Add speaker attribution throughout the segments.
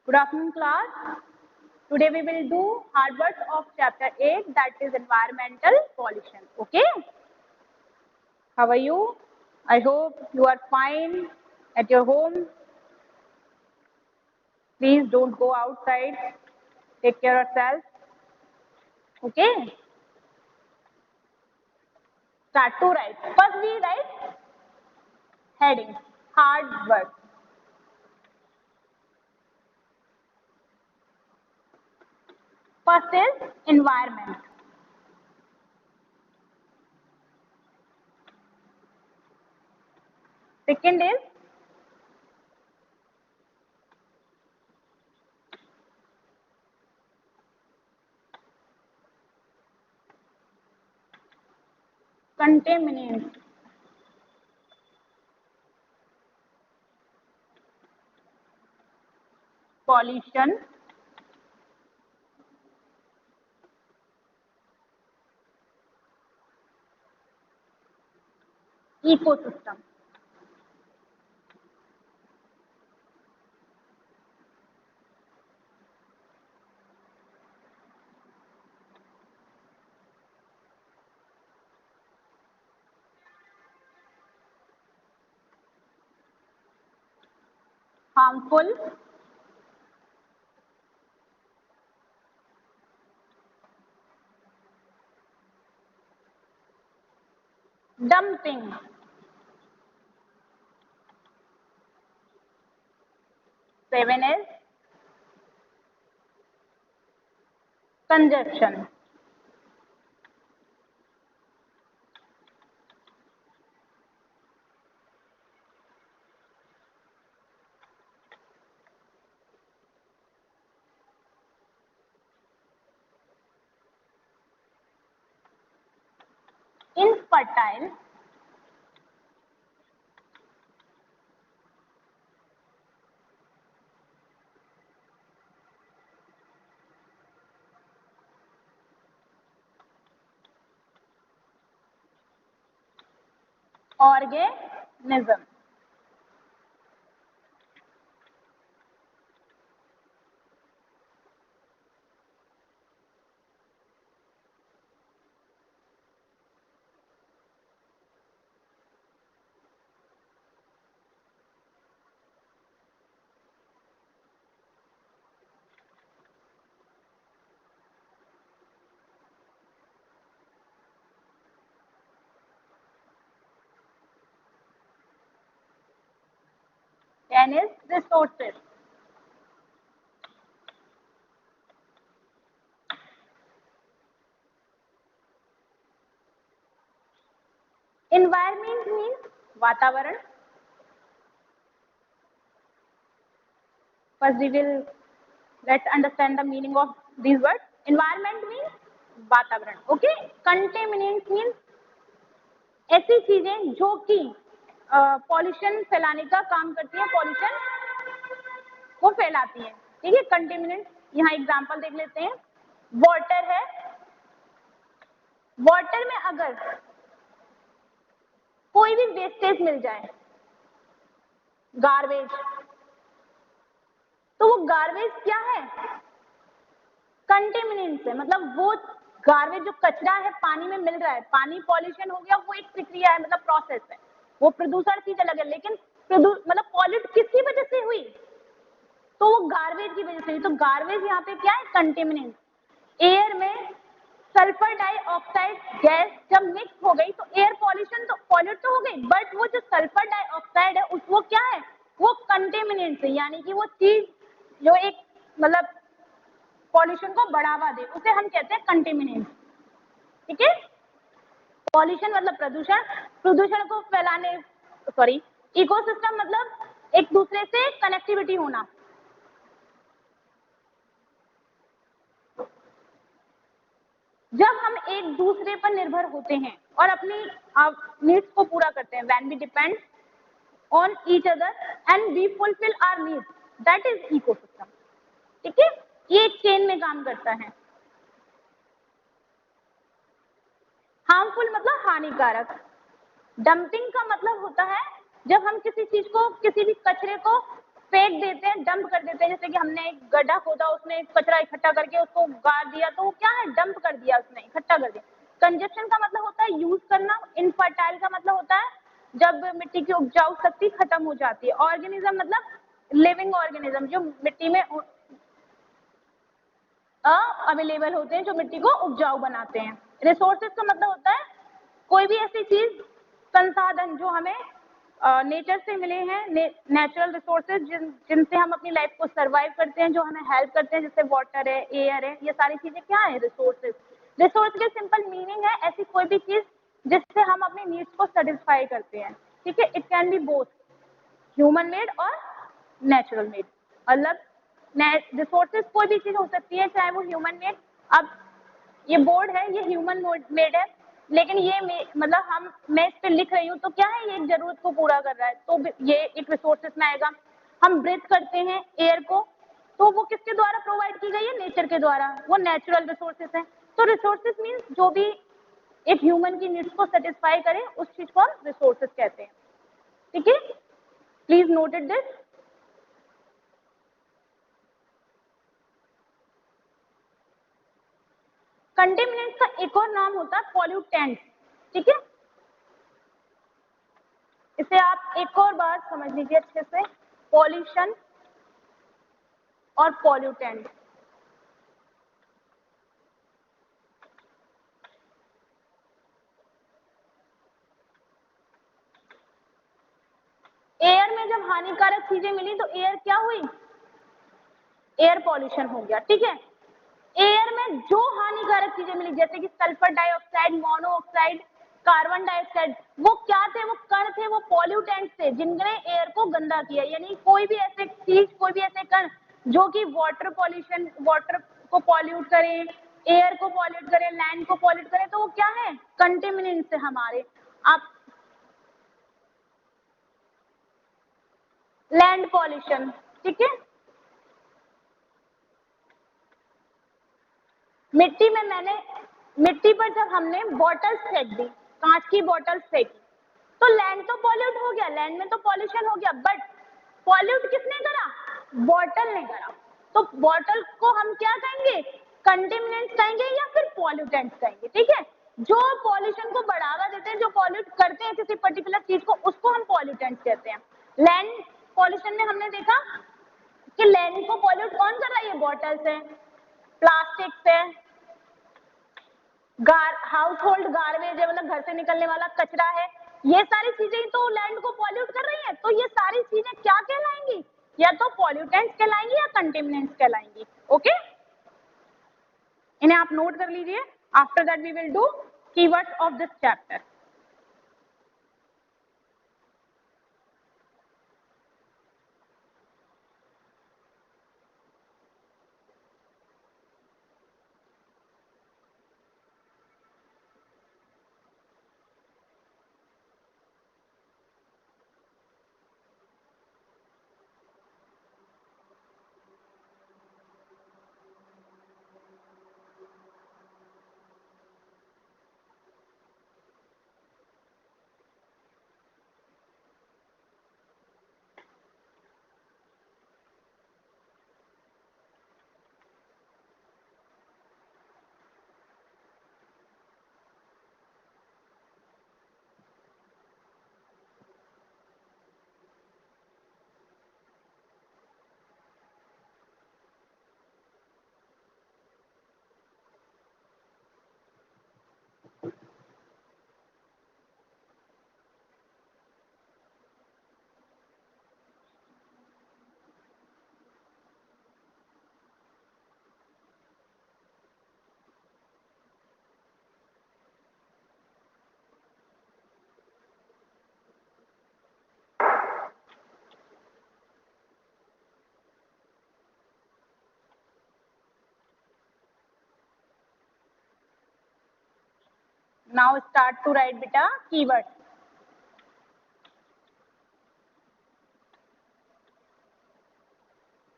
Speaker 1: Good afternoon, class. Today we will do hard work of chapter 8, that is environmental pollution. Okay? How are you? I hope you are fine at your home. Please don't go outside. Take care of yourself. Okay? Start to write. First we write heading, hard work. First is environment. Second is contaminants. Pollution. Ecosystem. Harmful. Dumping. Seven is congestion. Infertile. Organism. Ten is resources. Environment means वातावरण. First we will let's understand the meaning of these words. Environment means वातावरण. Okay? Contaminant means ऐसी चीजें जो कि pollution फैलाने का काम करती है, पॉल्यूशन को फैलाती है. ठीक है? कंटेमिनेंट. यहाँ एग्जांपल देख लेते हैं. वाटर है. वाटर में अगर कोई भी वेस्टेज मिल जाए, गार्बेज, तो वो गार्बेज क्या है? कंटेमिनेंट है. मतलब वो गार्बेज जो कचरा है पानी में मिल रहा है, पानी पॉल्यूशन हो गया, वो एक प्रक्रिया है, मतलब प्रोसेस है. वो प्रदूषण चीज अलग है, लेकिन मतलब पॉल्यूट किसकी वजह से हुई? तो वो गार्बेज की वजह से हुई. तो गार्बेज यहाँ पे क्या है? कंटेमिनेंट. एयर में सल्फर डाइऑक्साइड गैस जब मिक्स हो गई तो एयर पॉल्यूशन तो पॉल्यूट तो हो गई, बट वो जो सल्फर डाइऑक्साइड है वो क्या है? वो कंटेमिनेंट है. यानी कि वो चीज जो एक मतलब पॉल्यूशन को बढ़ावा दे, उसे हम कहते हैं कंटेमिनेंट. ठीक है? पॉल्यूशन मतलब प्रदूषण. प्रदूषण को फैलाने इकोसिस्टम मतलब एक दूसरे से कनेक्टिविटी होना. जब हम एक दूसरे पर निर्भर होते हैं और अपनी नीड्स को पूरा करते हैं, when we depend on each other and we fulfil our needs, that is ecosystem. ठीक है? ये एक चेन में काम करता है. हार्मफुल मतलब हानिकारक. डंपिंग का मतलब होता है जब हम किसी चीज को, किसी भी कचरे को फेंक देते हैं, डंप कर देते हैं, जैसे कि हमने एक गड्ढा खोदा, उसने कचरा इकट्ठा करके उसको गाड़ दिया, तो वो क्या है, डंप कर दिया, उसने इकट्ठा कर दिया। कंजप्शन का मतलब होता है यूज करना, इनफर्टाइल का मतलब होता है जब मिट्टी की उपजाऊ शक्ति खत्म हो जाती है, ऑर्गेनिज्म मतलब लिविंग ऑर्गेनिज्म जो मिट्टी में अवेलेबल होते हैं, जो मिट्टी को उपजाऊ बनाते हैं। रिसोर्सेज का मतलब होता है कोई भी ऐसी चीज, संसाधन जो हमें नेचर से मिले हैं, नेचुरल रिसोर्सेज जिनसे हम अपनी लाइफ को सरवाइव करते हैं, जो हमें हेल्प करते हैं, जैसे वाटर है, एयर है, ये सारी चीजें क्या है, रिसोर्सेज। रिसोर्स के सिंपल मीनिंग है ऐसी कोई भी चीज जिससे हम अपनी नीड्स को सेटिस्फाई करते हैं, ठीक है। It can be both human made और नेचुरल मेड। मतलब रिसोर्सेज कोई भी चीज हो सकती है, चाहे वो ह्यूमन मेड, अब ये बोर्ड है, ये ह्यूमन मेड है, लेकिन ये मतलब मैं इस पे लिख रही हूँ, तो क्या है, ये एक जरूरत को पूरा कर रहा है, तो ये एक रिसोर्सेज में आएगा। हम ब्रीथ करते हैं एयर को, तो वो किसके द्वारा प्रोवाइड की गई है, नेचर के द्वारा, वो नेचुरल रिसोर्सेज है। तो रिसोर्सेज मीन्स जो भी एक ह्यूमन की नीड्स को सेटिस्फाई करे, उस चीज को हम रिसोर्सेज कहते हैं, ठीक है। Please noted this. कंटेमिनेंट्स का एक और नाम होता है पॉल्यूटेंट्स, ठीक है। इसे आप एक और बार समझ लीजिए अच्छे से, पॉल्यूशन और पॉल्यूटेंट। एयर में जब हानिकारक चीजें मिली तो एयर क्या हुई, एयर पॉल्यूशन हो गया, ठीक है। एयर में जो हानिकारक चीजें मिली, जैसे कि sulphur dioxide, monoxide, carbon dioxide, वो क्या थे, वो कण थे, वो पॉल्यूटेंट्स थे जिनने एयर को गंदा किया। यानी कोई भी ऐसे चीज, कोई भी ऐसे कण जो कि वाटर पॉल्यूशन, वाटर को पॉल्यूट करें, एयर को पॉल्यूट करें, लैंड को पॉल्यूट करें, तो वो क्या है, कंटेमिनेंट्स है हमारे। आप लैंड पॉल्यूशन, ठीक है। मिट्टी में मिट्टी पर जब हमने बॉटल्स फेंक दी, कांच की बॉटल्स फेंकी, तो लैंड तो पॉल्यूट हो गया, लैंड में तो पॉल्यूशन हो गया, बट पॉल्यूट किसने करा, बॉटल ने करा। तो बॉटल को हम क्या कहेंगे, कंटेमिनेंट्स कहेंगे या फिर पॉल्यूटेंट्स कहेंगे, ठीक है। जो पॉल्यूशन को बढ़ावा देते हैं, जो पॉल्यूट करते हैं किसी पर्टिकुलर चीज को, उसको हम पॉल्यूटेंट्स कहते हैं। लैंड पॉल्यूशन में हमने देखा कि लैंड को पॉल्यूट कौन कर रहा है, ये बॉटल्स है, प्लास्टिक है, हाउस होल्ड गार्बेज है, मतलब घर से निकलने वाला कचरा है, ये सारी चीजें तो लैंड को पॉल्यूट कर रही हैं। तो ये सारी चीजें क्या कहलाएंगी, या तो पॉल्यूटेंट्स कहलाएंगी या कंटेमिनेंट्स कहलाएंगी, ओके। इन्हें आप नोट कर लीजिए। After that we will do keywords of this chapter. Now start to write बेटा keyword.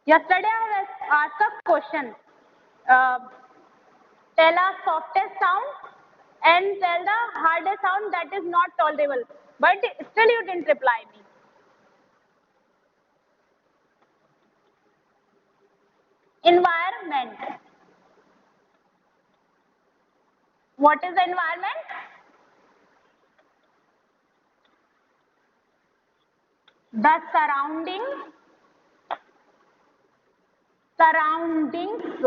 Speaker 1: Yesterday I have asked a question. Tell a softest sound and tell the hardest sound that is not tolerable. But still you didn't reply me. Environment. What is the environment? The surroundings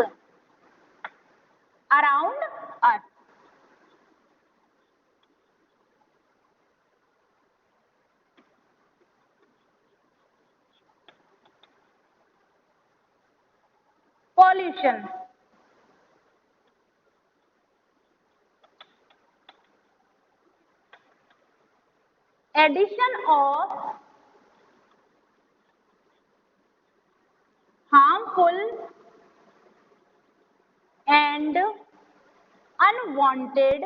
Speaker 1: around us. Pollution. Addition of harmful and unwanted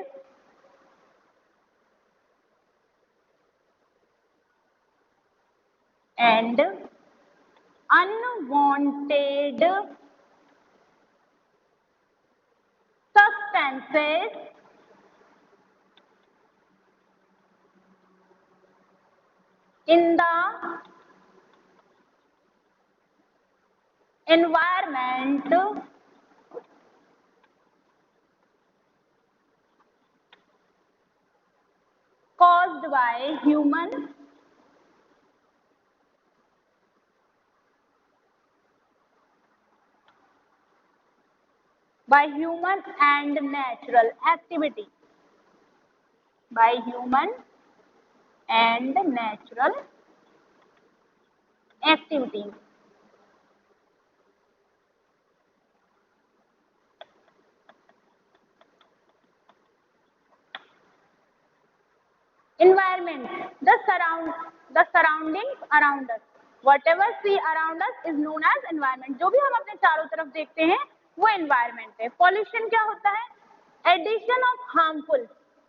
Speaker 1: and unwanted substances in the environment caused by human and natural activity. By human and natural activity. Environment, the surroundings around us. Whatever see around us is known as environment. जो भी हम अपने चारों तरफ देखते हैं वो environment है. Pollution क्या होता है? Addition of harmful,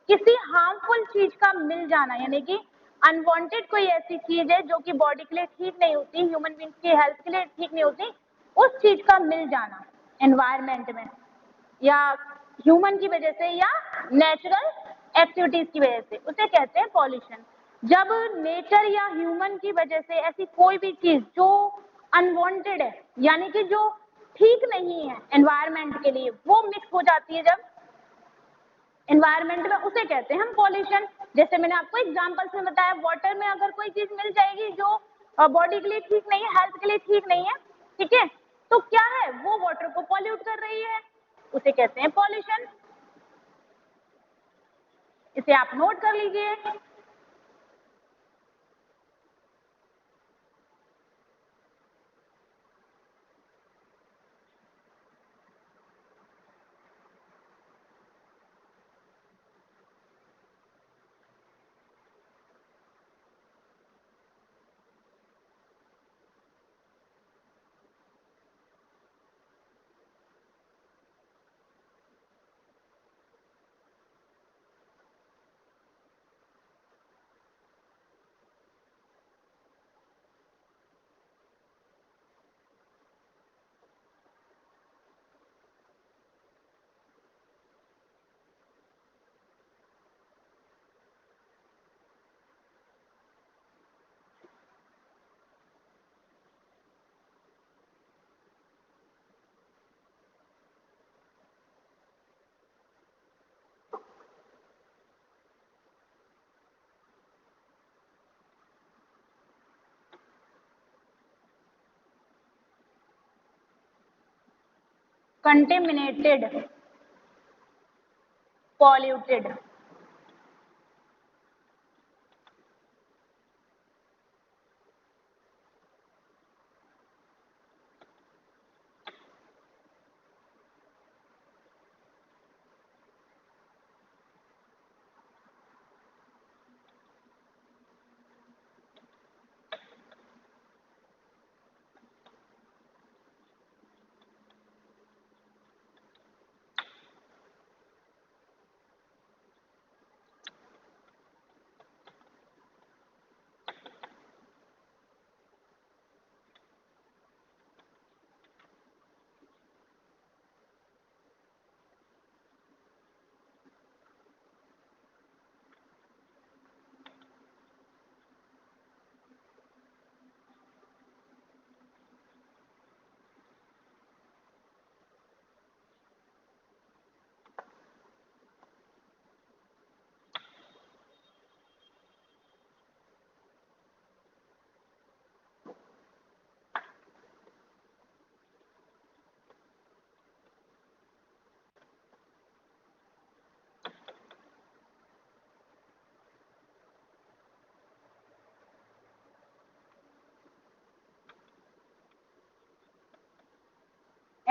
Speaker 1: किसी harmful चीज का मिल जाना, यानी कि unwanted कोई ऐसी चीज है जो कि बॉडी के लिए ठीक नहीं होती, ह्यूमन बींग्स की हेल्थ के लिए ठीक नहीं होती, उस चीज का मिल जाना एनवायरमेंट में, या ह्यूमन की वजह से या नेचुरल एक्टिविटीज की वजह से, उसे कहते हैं पॉल्यूशन. जब नेचर या ह्यूमन की वजह से ऐसी कोई भी चीज जो अनवांटेड है, यानी कि जो ठीक नहीं है एनवायरमेंट के लिए, वो मिक्स हो जाती है जब एनवायरमेंट में, उसे कहते हैं हम पॉल्यूशन. जैसे मैंने आपको एग्जांपल से बताया, वाटर में अगर कोई चीज मिल जाएगी जो बॉडी के लिए ठीक नहीं है, हेल्थ के लिए ठीक नहीं है, ठीक है, तो क्या है, वो वाटर को पॉल्यूट कर रही है, उसे कहते हैं पॉल्यूशन. इसे आप नोट कर लीजिए. Contaminated, polluted.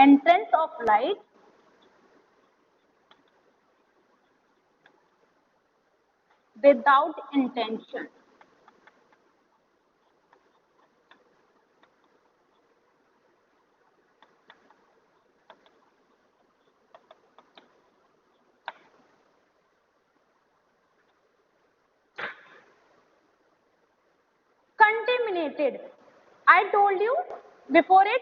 Speaker 1: entrance of light without intention. Contaminated. I told you before it,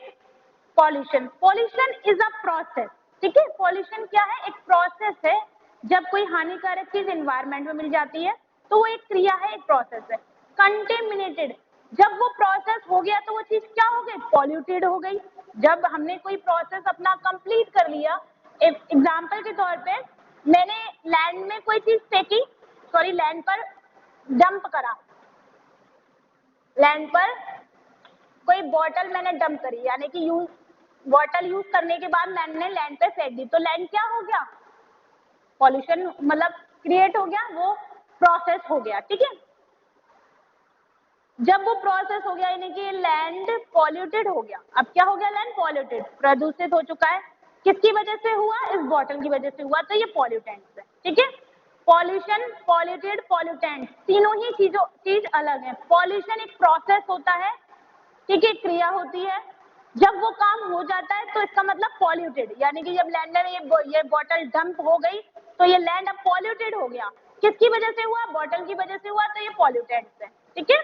Speaker 1: pollution. Pollution is a process. ठीक है, pollution क्या है? एक process है. जब कोई हानिकारक चीज environment में मिल जाती है तो वो एक क्रिया है, एक process है. Contaminated, जब वो process हो गया तो वो चीज क्या हो गई? Polluted हो गई. जब हमने कोई process अपना complete कर लिया, एग्जाम्पल के तौर पे मैंने लैंड में कोई चीज फेंकी, सॉरी लैंड पर डंप करा, लैंड पर कोई बॉटल मैंने डंप करी, यानी कि बॉटल यूज करने के बाद मैंने लैंड पे फेंक दी, तो लैंड क्या हो गया? पॉल्यूशन मतलब क्रिएट हो गया, वो प्रोसेस हो गया. ठीक है, जब वो प्रोसेस हो गया यानी कि लैंड पॉल्यूटेड हो गया. अब क्या हो गया? लैंड पॉल्यूटेड, प्रदूषित हो चुका है. किसकी वजह से हुआ? इस बॉटल की वजह से हुआ. तो ये पॉल्यूटेंट्स है. ठीक है, पॉल्यूशन, पॉल्यूटेड, पॉल्यूटेंट, तीनों ही चीज अलग है. पॉल्यूशन एक प्रोसेस होता है, ठीक है, क्रिया होती है. जब वो काम हो जाता है तो इसका मतलब पॉल्यूटेड, यानी कि जब लैंड में ये बॉटल डंप हो गई तो ये लैंड अब पॉल्यूटेड हो गया. किसकी वजह से हुआ? बॉटल की वजह से हुआ. तो ये पॉल्यूटेंट्स है. ठीक है,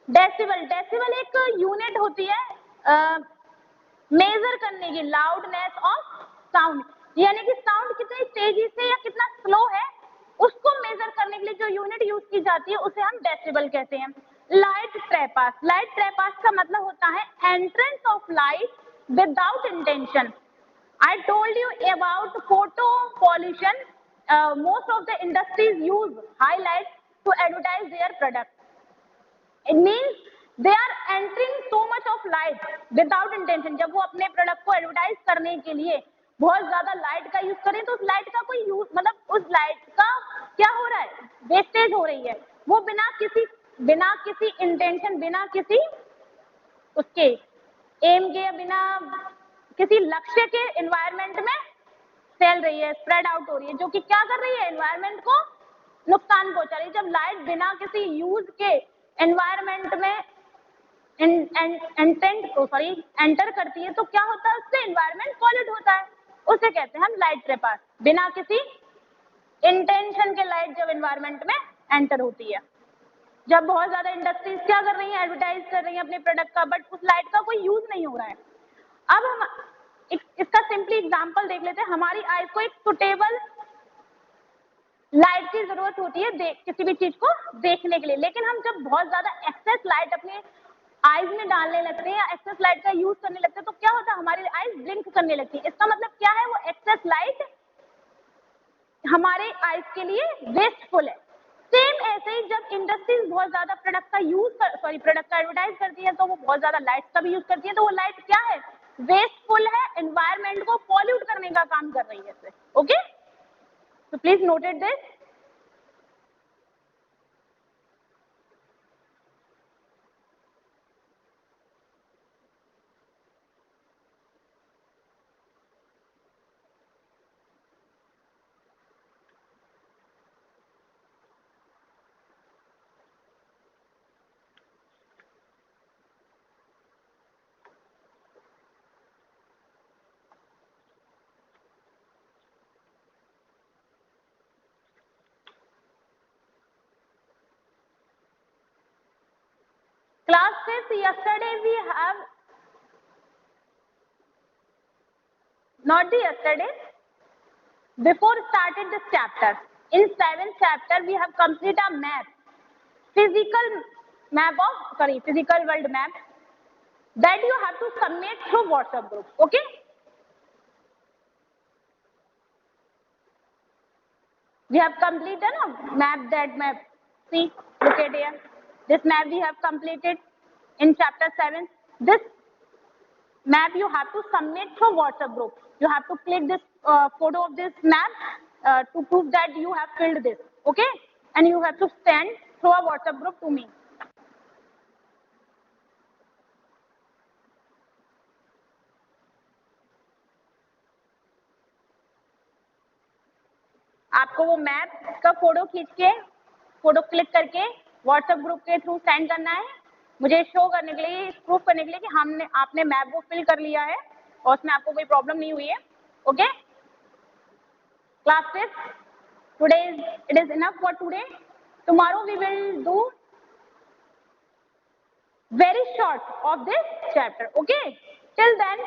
Speaker 1: डेसिबल. डेसिबल एक यूनिट होती है मेजर करने की लाउडनेस ऑफ साउंड, यानी कि साउंड कितनी तेजी से या कितना स्लो है उसको मेजर करने के लिए जो यूनिट यूज की जाती है उसे हम डेसिबल कहते हैं. लाइट ट्रेपास. लाइट ट्रेपास का मतलब होता है entrance of light without intention. I told you about photo pollution. Most of the industries use highlights to advertise their product. It means they are entering so much of light without intention. जब वो अपने product को advertise करने के लिए बहुत ज्यादा light का यूज करें तो उस लाइट का कोई यूज मतलब उस लाइट का क्या हो रहा है? वेस्टेज हो रही है. वो बिना किसी इंटेंशन, बिना किसी उसके एम के, बिना किसी लक्ष्य के एनवायरनमेंट में फैल रही है, स्प्रेड आउट हो रही है, जो कि क्या कर रही है? एनवायरनमेंट को नुकसान पहुंचा रही है. जब लाइट बिना किसी यूज के एनवायरनमेंट में एंटर करती है तो क्या होता है? उससे एनवायरनमेंट पॉल्यूट होता है. उसे कहते हैं हम लाइट ट्रेपास. बिना किसी इंटेंशन के लाइट जब एनवायरनमेंट में एंटर होती है. जब बहुत ज्यादा इंडस्ट्रीज क्या कर रही हैं? एडवर्टाइज कर रही हैं अपने प्रोडक्ट का, बट उस लाइट का कोई यूज नहीं हो रहा है. अब हम इसका सिंपली एग्जांपल देख लेते हैं. हमारी आईज को एक सुटेबल लाइट की जरूरत होती है किसी भी चीज को देखने के लिए, लेकिन हम जब बहुत ज्यादा एक्सेस लाइट अपने आईज में डालने लगते हैं या एक्सेस लाइट का यूज करने लगते हैं तो क्या होता है? हमारी आईज ब्लिंक करने लगती है. इसका मतलब क्या है? वो एक्सेस लाइट हमारे आईज के लिए वेस्टफुल है. सेम ऐसे ही जब इंडस्ट्रीज बहुत ज्यादा प्रोडक्ट का एडवर्टाइज करती है तो वो बहुत ज्यादा लाइट्स का भी यूज करती है, तो वो लाइट क्या है? वेस्टफुल है, एनवायरनमेंट को पॉल्यूट करने का काम कर रही है. Okay, so please noted this. Class 5, yesterday we have, not the yesterday, before started this chapter. In 7th chapter we have complete a map, physical world map that you have to submit through WhatsApp group. Okay, we have completed a map. See, look at here. This map we have completed in chapter 7. This map you have to submit through WhatsApp group. You have to click this photo of this map to prove that you have filled this. Okay, and you have to send through a WhatsApp group to me. आपको वो map का photo खींच के, photo click करके WhatsApp group के through send करना है, मुझे शो करने के लिए, प्रूफ करने के लिए कि आपने मैप वो फिल कर लिया है और उसमें आपको कोई प्रॉब्लम नहीं हुई है. Okay class 5, today it is enough for today. Tomorrow we will do very short of this chapter. Okay, till then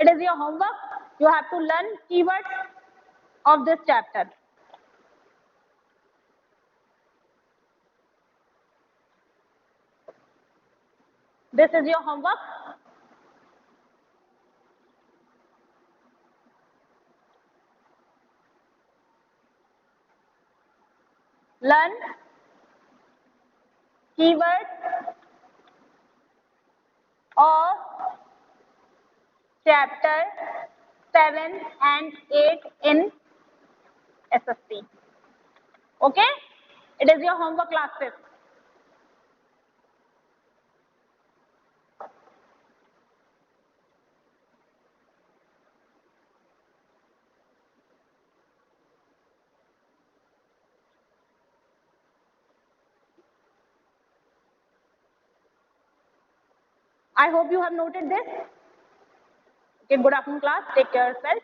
Speaker 1: it is your homework. You have to learn keywords of this chapter. This is your homework. Learn keywords of chapter 7 and 8 in SSC. Okay, it is your homework, class 5. I hope you have noted this. Okay, good afternoon class, take care of yourself.